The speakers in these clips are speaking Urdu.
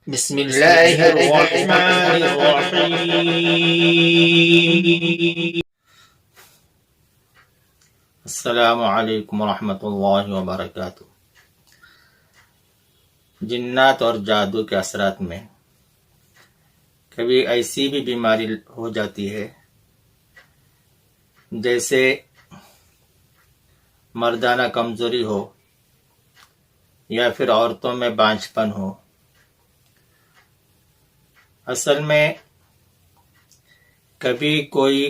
بسم اللہ الرحمن الرحیم۔ السلام علیکم ورحمۃ اللہ وبرکاتہ۔ جنات اور جادو کے اثرات میں کبھی ایسی بھی بیماری ہو جاتی ہے جیسے مردانہ کمزوری ہو یا پھر عورتوں میں بانجھ پن ہو۔ اصل میں کبھی کوئی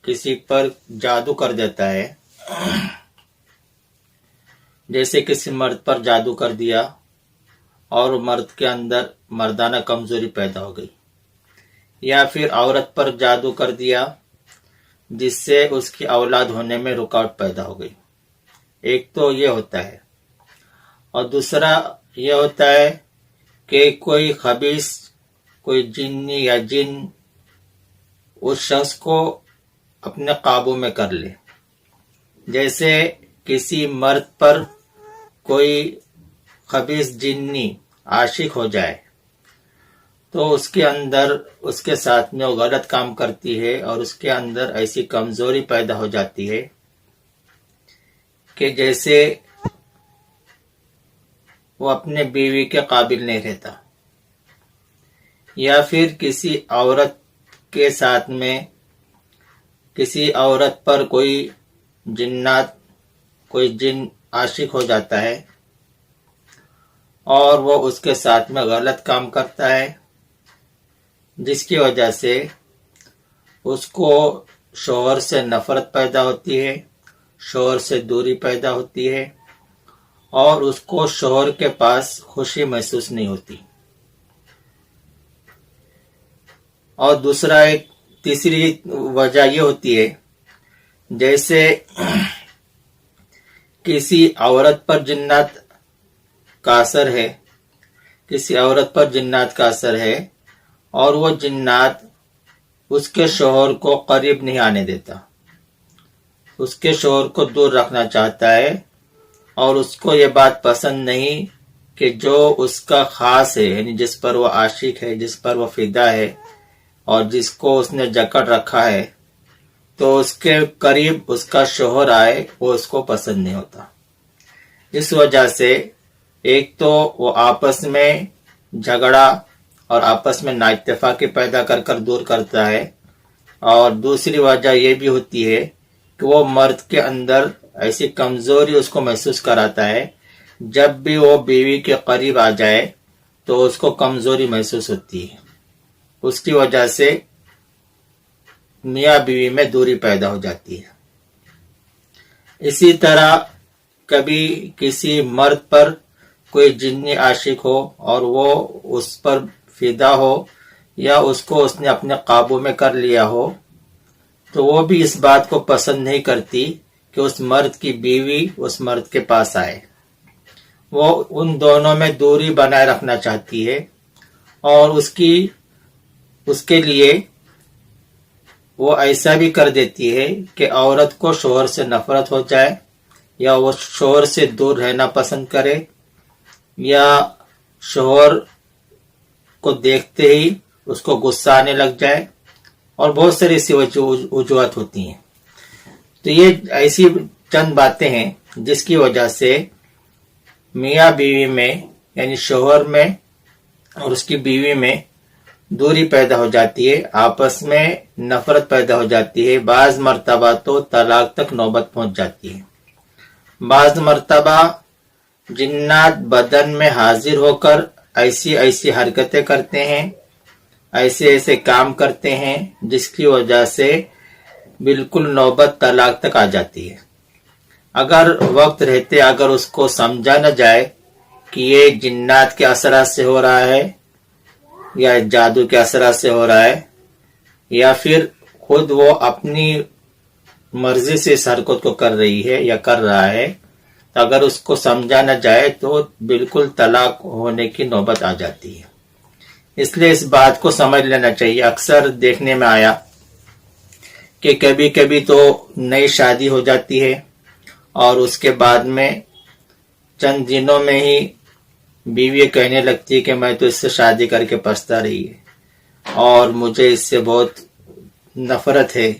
کسی پر جادو کر دیتا ہے، جیسے کسی مرد پر جادو کر دیا اور مرد کے اندر مردانہ کمزوری پیدا ہو گئی، یا پھر عورت پر جادو کر دیا جس سے اس کی اولاد ہونے میں رکاوٹ پیدا ہو گئی۔ ایک تو یہ ہوتا ہے، اور دوسرا یہ ہوتا ہے کہ کوئی خبیث، کوئی جنی یا جن اس شخص کو اپنے قابو میں کر لے۔ جیسے کسی مرد پر کوئی خبیث جنی عاشق ہو جائے تو اس کے اندر، اس کے ساتھ میں وہ غلط کام کرتی ہے اور اس کے اندر ایسی کمزوری پیدا ہو جاتی ہے کہ جیسے وہ اپنے بیوی کے قابل نہیں رہتا، یا پھر کسی عورت کے ساتھ میں کسی عورت پر کوئی جن عاشق ہو جاتا ہے اور وہ اس کے ساتھ میں غلط کام کرتا ہے، جس کی وجہ سے اس کو شوہر سے نفرت پیدا ہوتی ہے، شوہر سے دوری پیدا ہوتی ہے اور اس کو شوہر کے پاس خوشی محسوس نہیں ہوتی۔ اور تیسری وجہ یہ ہوتی ہے، جیسے کسی عورت پر جنات کا اثر ہے، کسی عورت پر جنات کا اثر ہے اور وہ جنات اس کے شوہر کو قریب نہیں آنے دیتا، اس کے شوہر کو دور رکھنا چاہتا ہے، اور اس کو یہ بات پسند نہیں کہ جو اس کا خاص ہے، یعنی جس پر وہ عاشق ہے، جس پر وہ فدا ہے اور جس کو اس نے جکڑ رکھا ہے، تو اس کے قریب اس کا شوہر آئے، وہ اس کو پسند نہیں ہوتا۔ اس وجہ سے ایک تو وہ آپس میں جھگڑا اور آپس میں نااتفاقی پیدا کر دور کرتا ہے، اور دوسری وجہ یہ بھی ہوتی ہے کہ وہ مرد کے اندر ایسی کمزوری اس کو محسوس کراتا ہے، جب بھی وہ بیوی کے قریب آ جائے تو اس کو کمزوری محسوس ہوتی ہے۔ اس کی وجہ سے میاں بیوی میں دوری پیدا ہو جاتی ہے۔ اسی طرح کبھی کسی مرد پر کوئی جنی عاشق ہو اور وہ اس پر فدا ہو، یا اس کو اس نے اپنے قابو میں کر لیا ہو، تو وہ بھی اس بات کو پسند نہیں کرتی کہ اس مرد کی بیوی اس مرد کے پاس آئے۔ وہ ان دونوں میں دوری بنائے رکھنا چاہتی ہے، اور اس کے لیے وہ ایسا بھی کر دیتی ہے کہ عورت کو شوہر سے نفرت ہو جائے، یا وہ شوہر سے دور رہنا پسند کرے، یا شوہر کو دیکھتے ہی اس کو غصہ آنے لگ جائے، اور بہت ساری ایسی وجوہات ہوتی ہیں۔ تو یہ ایسی چند باتیں ہیں جس کی وجہ سے میاں بیوی میں، یعنی شوہر میں اور اس کی بیوی میں دوری پیدا ہو جاتی ہے، آپس میں نفرت پیدا ہو جاتی ہے، بعض مرتبہ تو طلاق تک نوبت پہنچ جاتی ہے۔ بعض مرتبہ جنات بدن میں حاضر ہو کر ایسی حرکتیں کرتے ہیں، ایسے کام کرتے ہیں جس کی وجہ سے بالکل نوبت طلاق تک آ جاتی ہے۔ اگر وقت رہتے اگر اس کو سمجھا نہ جائے کہ یہ جنات کے اثرات سے ہو رہا ہے، یا جادو کے اثرات سے ہو رہا ہے، یا پھر خود وہ اپنی مرضی سے اس حرکت کو کر رہی ہے یا کر رہا ہے، تو اگر اس کو سمجھا نہ جائے تو بالکل طلاق ہونے کی نوبت آ جاتی ہے۔ اس لیے اس بات کو سمجھ لینا چاہیے۔ اکثر دیکھنے میں آیا کہ کبھی کبھی تو نئی شادی ہو جاتی ہے اور اس کے بعد میں چند دنوں میں ہی بیوی کہنے لگتی ہے کہ میں تو اس سے شادی کر کے پچھتا رہی ہے اور مجھے اس سے بہت نفرت ہے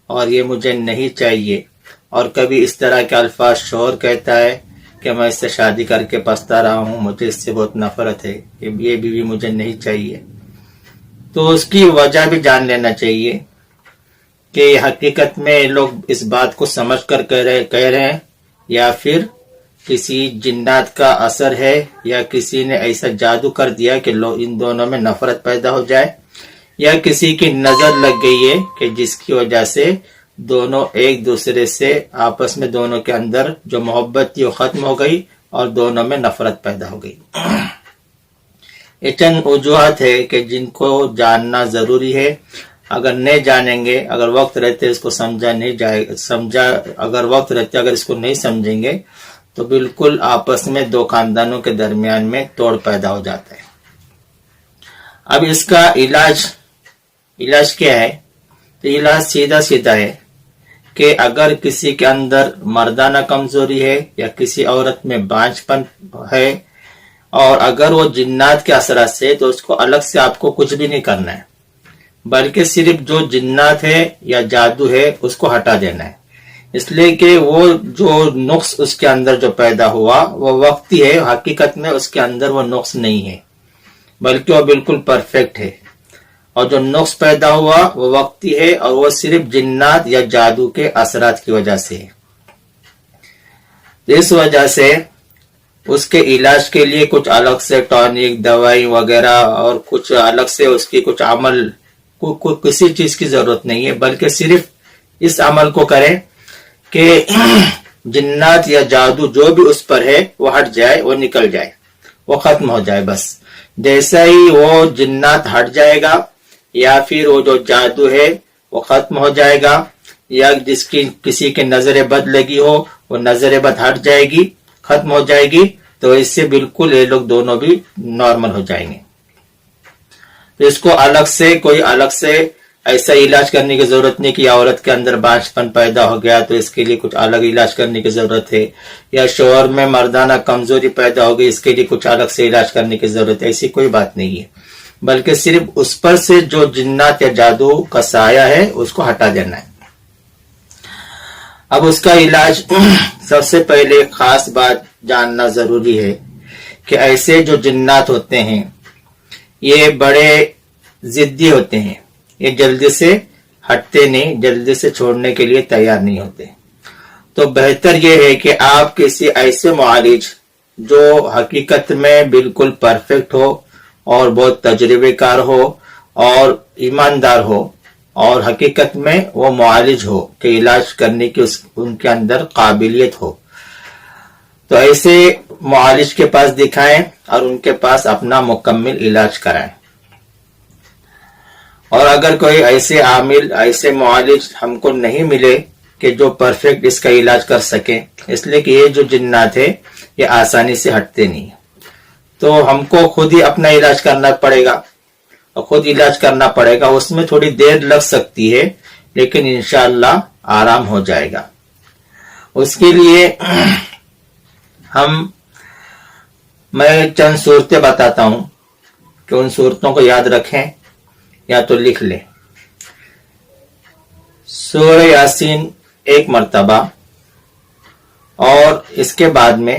اور یہ مجھے نہیں چاہیے، اور کبھی اس طرح کے الفاظ شوہر کہتا ہے کہ میں اس سے شادی کر کے پچھتا رہا ہوں، مجھے اس سے بہت نفرت ہے، یہ بیوی مجھے نہیں چاہیے، تو اس کی وجہ بھی جان لینا چاہیے کہ حقیقت میں لوگ اس بات کو سمجھ کر کہہ رہے ہیں یا پھر کسی جنات کا اثر ہے یا کسی نے ایسا جادو کر دیا کہ ان دونوں میں نفرت پیدا ہو جائے، یا کسی کی نظر لگ گئی ہے کہ جس کی وجہ سے دونوں ایک دوسرے سے آپس میں دونوں کے اندر جو محبت تھی وہ ختم ہو گئی اور دونوں میں نفرت پیدا ہو گئی۔ یہ چند وجوہات ہے کہ جن کو جاننا ضروری ہے، اگر نہیں جانیں گے، اگر وقت رہتے اس کو اگر وقت رہتے اگر اس کو نہیں سمجھیں گے تو بالکل آپس میں دو خاندانوں کے درمیان میں توڑ پیدا ہو جاتا ہے۔ اب اس کا علاج کیا ہے؟ تو علاج سیدھا ہے کہ اگر کسی کے اندر مردانہ کمزوری ہے یا کسی عورت میں بانجھ پن ہے اور اگر وہ جنات کے اثرات سے، تو اس کو الگ سے آپ کو کچھ بھی نہیں کرنا ہے، بلکہ صرف جو جنات ہے یا جادو ہے اس کو ہٹا دینا ہے، اس لیے کہ وہ جو نقص اس کے اندر جو پیدا ہوا وہ وقتی ہے، حقیقت میں اس کے اندر وہ نقص نہیں ہے بلکہ وہ بالکل پرفیکٹ ہے، اور جو نقص پیدا ہوا وہ وقتی ہے اور وہ صرف جنات یا جادو کے اثرات کی وجہ سے ہے۔ اس وجہ سے اس کے علاج کے لیے کچھ الگ سے ٹانک، دوائی وغیرہ اور کچھ الگ سے اس کی کچھ عمل کسی چیز کی ضرورت نہیں ہے، بلکہ صرف اس عمل کو کریں کہ جنات یا جادو جو بھی اس پر ہے وہ ہٹ جائے، وہ نکل جائے، وہ ختم ہو جائے۔ بس جیسا ہی وہ جنات ہٹ جائے گا یا پھر وہ جو جادو ہے وہ ختم ہو جائے گا، یا جس کی کسی کے نظر بد لگی ہو وہ نظر بد ہٹ جائے گی، ختم ہو جائے گی، تو اس سے بالکل یہ لوگ دونوں بھی نارمل ہو جائیں گے۔ تو اس کو کوئی الگ سے ایسا علاج کرنے کی ضرورت نہیں کہ عورت کے اندر بانجھ پن پیدا ہو گیا تو اس کے لیے کچھ الگ علاج کرنے کی ضرورت ہے، یا شوہر میں مردانہ کمزوری پیدا ہو گئی اس کے لیے کچھ الگ سے علاج کرنے کی ضرورت ہے، ایسی کوئی بات نہیں ہے، بلکہ صرف اس پر سے جو جنات یا جادو کا سایہ ہے اس کو ہٹا دینا ہے۔ اب اس کا علاج سب سے پہلے خاص بات جاننا ضروری ہے کہ ایسے جو جنات ہوتے ہیں یہ بڑے ضدی ہوتے ہیں، یہ جلدی سے ہٹتے نہیں، جلدی سے چھوڑنے کے لیے تیار نہیں ہوتے، تو بہتر یہ ہے کہ آپ کسی ایسے معالج جو حقیقت میں بالکل پرفیکٹ ہو اور بہت تجربے کار ہو اور ایماندار ہو اور حقیقت میں وہ معالج ہو کہ علاج کرنے کی ان کے اندر قابلیت ہو، تو ایسے معالج کے پاس دکھائیں اور ان کے پاس اپنا مکمل علاج کرائیں۔ اور اگر کوئی ایسے معالج ہم کو نہیں ملے کہ جو پرفیکٹ اس کا علاج کر سکے، اس لیے کہ یہ جو جنات ہے یہ آسانی سے ہٹتے نہیں، تو ہم کو خود ہی اپنا علاج کرنا پڑے گا، اور خود علاج کرنا پڑے گا، اس میں تھوڑی دیر لگ سکتی ہے لیکن انشاءاللہ آرام ہو جائے گا۔ اس کے لیے میں چند صورتیں بتاتا ہوں کہ ان صورتوں کو یاد رکھیں یا تو لکھ لیں۔ سورہ یاسین 1 مرتبہ، اور اس کے بعد میں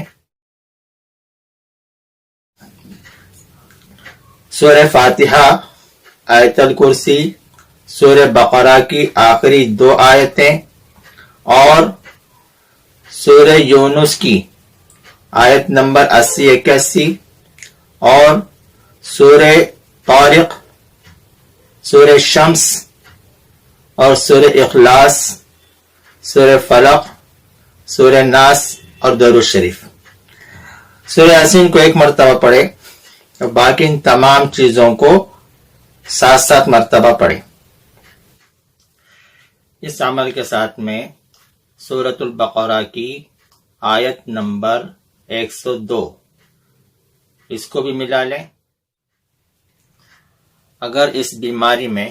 سورہ فاتحہ، آیت الکرسی، سورہ بقرہ کی آخری 2 آیتیں، اور سورہ یونس کی آیت نمبر 80-81، اور سورہ طارق، سورہ شمس، اور سورہ اخلاص، سورہ فلق، سورہ ناس اور درود شریف۔ سورہ یاسین کو 1 مرتبہ پڑھے اور باقی ان تمام چیزوں کو 7 مرتبہ پڑھے۔ اس عمل کے ساتھ میں سورۃ البقرہ کی آیت نمبر 102 اس کو بھی ملا لیں۔ اگر اس بیماری میں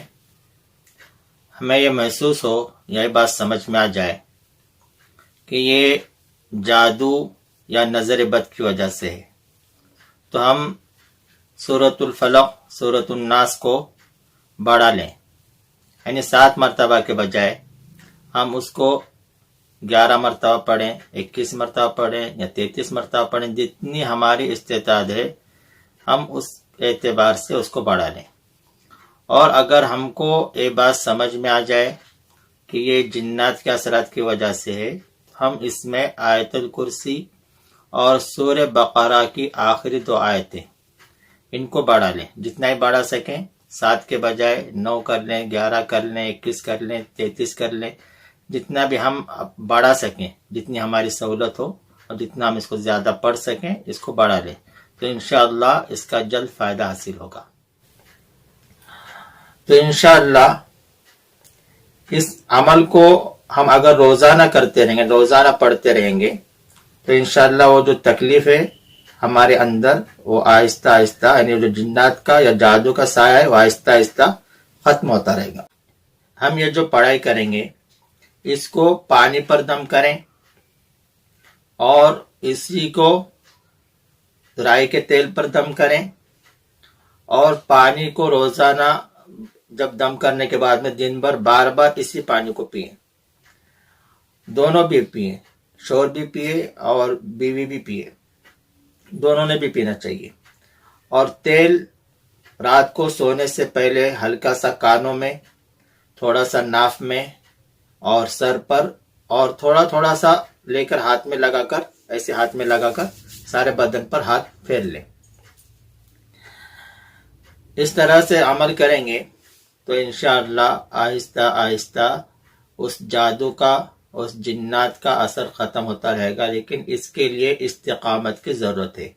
ہمیں یہ محسوس ہو یا یہ بات سمجھ میں آ جائے کہ یہ جادو یا نظر بد کی وجہ سے ہے، تو ہم سورۃ الفلق سورۃ الناس کو بڑھا لیں، یعنی 7 مرتبہ کے بجائے ہم اس کو 11 مرتبہ پڑھیں، 21 مرتبہ پڑھیں یا 33 مرتبہ پڑھیں، جتنی ہماری استطاعت ہے ہم اس اعتبار سے اس کو بڑھا لیں۔ اور اگر ہم کو یہ بات سمجھ میں آ جائے کہ یہ جنات کے اثرات کی وجہ سے ہے، ہم اس میں آیت الکرسی اور سورہ بقرہ کی آخری 2 آیتیں ان کو بڑھا لیں، جتنا ہی بڑھا سکیں، 7 کے بجائے 9 کر لیں، 11 کر لیں، 21 کر لیں، 33 کر لیں، جتنا بھی ہم بڑھا سکیں، جتنی ہماری سہولت ہو اور جتنا ہم اس کو زیادہ پڑھ سکیں اس کو بڑھا لیں، تو انشاءاللہ اس کا جلد فائدہ حاصل ہوگا۔ تو انشاءاللہ اس عمل کو ہم اگر روزانہ کرتے رہیں گے، روزانہ پڑھتے رہیں گے، تو انشاءاللہ وہ جو تکلیف ہے ہمارے اندر وہ آہستہ آہستہ، یعنی جو جنات کا یا جادو کا سایہ ہے وہ آہستہ آہستہ ختم ہوتا رہے گا۔ ہم یہ جو پڑھائی کریں گے اس کو پانی پر دم کریں اور اسی کو رائی کے تیل پر دم کریں، اور پانی کو روزانہ جب دم کرنے کے بعد میں دن بھر بار بار اسی پانی کو پئیں، دونوں بھی پئیں، شوہر بھی پیے اور بیوی بھی پیے، دونوں نے بھی پینا چاہیے۔ اور تیل رات کو سونے سے پہلے ہلکا سا کانوں میں، تھوڑا سا ناف میں اور سر پر، اور تھوڑا تھوڑا سا لے کر ہاتھ میں لگا کر، ایسے ہاتھ میں لگا کر سارے بدن پر ہاتھ پھیر لیں۔ اس طرح سے عمل کریں گے تو انشاءاللہ آہستہ آہستہ اس جادو کا، اس جنات کا اثر ختم ہوتا رہے گا، لیکن اس کے لیے استقامت کی ضرورت ہے۔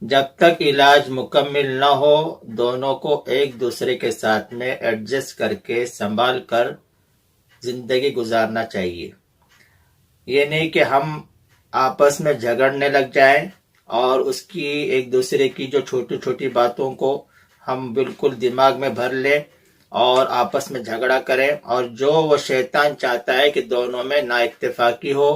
جب تک علاج مکمل نہ ہو دونوں کو ایک دوسرے کے ساتھ میں ایڈجسٹ کر کے سنبھال کر زندگی گزارنا چاہیے۔ یہ نہیں کہ ہم آپس میں جھگڑنے لگ جائیں اور اس کی ایک دوسرے کی جو چھوٹی چھوٹی باتوں کو ہم بالکل دماغ میں بھر لیں اور آپس میں جھگڑا کریں، اور جو وہ شیطان چاہتا ہے کہ دونوں میں نا اتفاقی ہو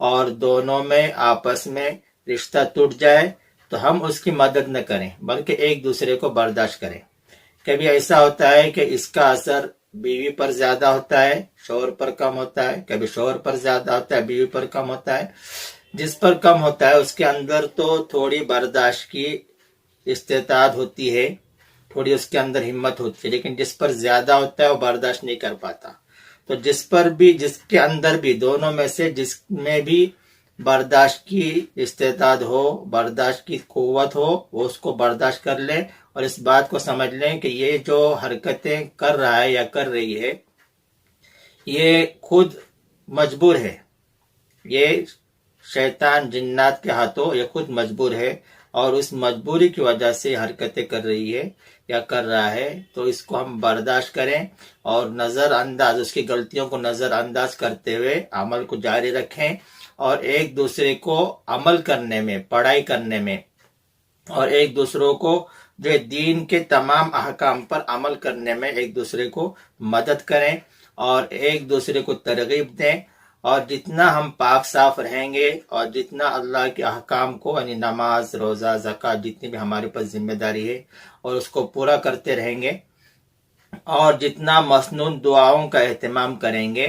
اور دونوں میں آپس میں رشتہ ٹوٹ جائے، تو ہم اس کی مدد نہ کریں بلکہ ایک دوسرے کو برداشت کریں۔ کبھی ایسا ہوتا ہے کہ اس کا اثر بیوی پر زیادہ ہوتا ہے، شوہر پر کم ہوتا ہے، کبھی شوہر پر زیادہ ہوتا ہے، بیوی پر کم ہوتا ہے۔ جس پر کم ہوتا ہے اس کے اندر تو تھوڑی برداشت کی استطاعت ہوتی ہے، تھوڑی اس کے اندر ہمت ہوتی ہے، لیکن جس پر زیادہ ہوتا ہے وہ برداشت نہیں کر پاتا۔ تو جس کے اندر بھی، دونوں میں سے جس میں بھی برداشت کی استطاعت ہو، برداشت کی قوت ہو، وہ اس کو برداشت کر لیں اور اس بات کو سمجھ لیں کہ یہ جو حرکتیں کر رہا ہے یا کر رہی ہے یہ خود مجبور ہے، یہ شیطان جنات کے ہاتھوں یہ خود مجبور ہے، اور اس مجبوری کی وجہ سے حرکتیں کر رہی ہے یا کر رہا ہے، تو اس کو ہم برداشت کریں اور نظر انداز، اس کی غلطیوں کو نظر انداز کرتے ہوئے عمل کو جاری رکھیں، اور ایک دوسرے کو عمل کرنے میں، پڑھائی کرنے میں، اور ایک دوسروں کو جو دین کے تمام احکام پر عمل کرنے میں ایک دوسرے کو مدد کریں اور ایک دوسرے کو ترغیب دیں۔ اور جتنا ہم پاک صاف رہیں گے اور جتنا اللہ کے احکام کو، یعنی نماز، روزہ، زکوٰۃ، جتنی بھی ہمارے پاس ذمہ داری ہے، اور اس کو پورا کرتے رہیں گے اور جتنا مسنون دعاؤں کا اہتمام کریں گے،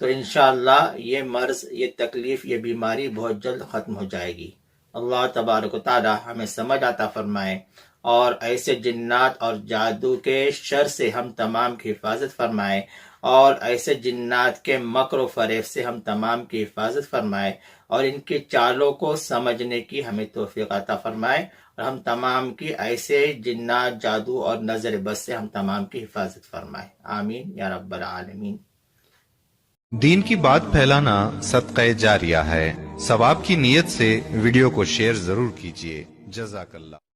تو انشاءاللہ یہ مرض، یہ تکلیف، یہ بیماری بہت جلد ختم ہو جائے گی۔ اللہ تبارک و تعالی ہمیں سمجھ عطا فرمائے اور ایسے جنات اور جادو کے شر سے ہم تمام کی حفاظت فرمائے، اور ایسے جنات کے مکر و فریب سے ہم تمام کی حفاظت فرمائے، اور ان کی چالوں کو سمجھنے کی ہمیں توفیق عطا فرمائے، اور ہم تمام کی ایسے جنات، جادو اور نظر بد سے ہم تمام کی حفاظت فرمائے۔ آمین یا رب العالمین۔ دین کی بات پھیلانا صدقہ جاریہ ہے، ثواب کی نیت سے ویڈیو کو شیئر ضرور کیجیے۔ جزاک اللہ۔